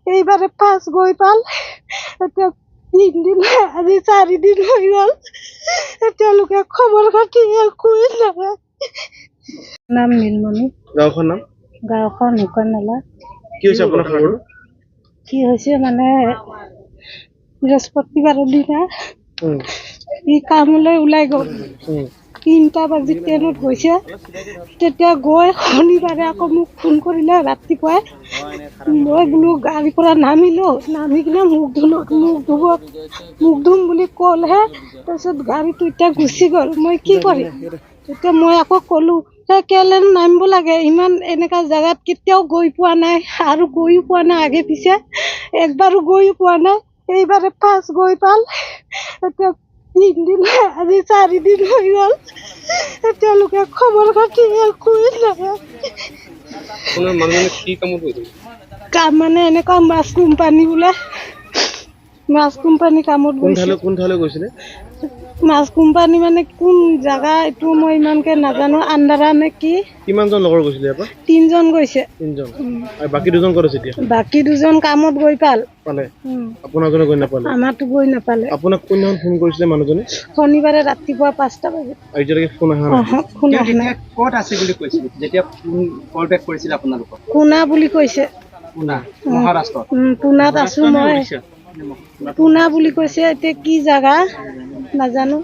এইবারে ফার্স্ট গৈ পাল। এতিয়া 3 দিন আজি 4 দিন হৈ গ'ল। তেওঁলোকে খবৰ খাতি একোৱে নাই। নাম নীলমণি। গাঁওখন হুকানালা। কি হৈছে আপোনাৰ খবৰটো? কি হৈছে মানে বৃহস্পতিবাৰৰ দিনা ই কামলৈ ওলাই গ'ল। 3টা বাজি ট্ৰেইনত গৈছে। তেতিয়া গৈ শনিবাৰে আকৌ মোক ফোন কৰিলে ৰাতিপুৱাই। মই বোলো গাড়ীৰ পৰা নামিলো, নামি কিনে মুখ ধুম বুলি ক'লহে। তাৰপিছত গাড়ীটো এতিয়া গুচি গ'ল। মই কি কৰিম? তেতিয়া মই আকৌ ক'লো কেলে নামিব লাগে, ইমান এনেকা জেগাত কেতিয়াও গৈ পোৱা নাই আৰু গৈও পোৱা নাই, আগে পিছে একবাৰো গৈও পোৱা নাই। এইবাৰে ফাৰ্স্ট গৈ পাল। এতিয়া 3 দিন আজি 4 দিন হৈ গ'ল। তেওঁলোকে খবৰ খাতি একোৱে নাই। কাম মানে এনেকুৱা মাছ কোম্পানী বোলে, মাছ কোম্পানী কামত গৈছিলে। মাছ কোম্পানী মানে কোন জাগা এইটো মই ইমানকে নাজানো, আন্ধাৰা নে কি। কিমানজন লগৰ গৈছিলে ইয়াৰ পৰা? 3 জন গৈছে। 3 জন। আৰু বাকি 2 জন ক'ত আছে এতিয়া? বাকি 2 জন কামত গৈ পালে। আপোনাৰজনে গৈ নাপালে? আমাৰতো গৈ নাপালে। আপোনাক কোনদিনাখন ফোন কৰিছিলে মানুহজনে? শনিবাৰে ৰাতিপুৱা 5টা বজাত। আৰু এতিয়ালৈকে ফোন অহা নাই? ফোন অহা নাই। ক'ত আছে বুলি কৈছিল যেতিয়া কল বেক কৰিছিল আপোনালোকক? পুনা বুলি কৈছে। পুনা, মহাৰাষ্ট্ৰত। পুনাত আছো মই। পুনা বুলি কৈছে, এতিয়া কি জাগা নাজানো।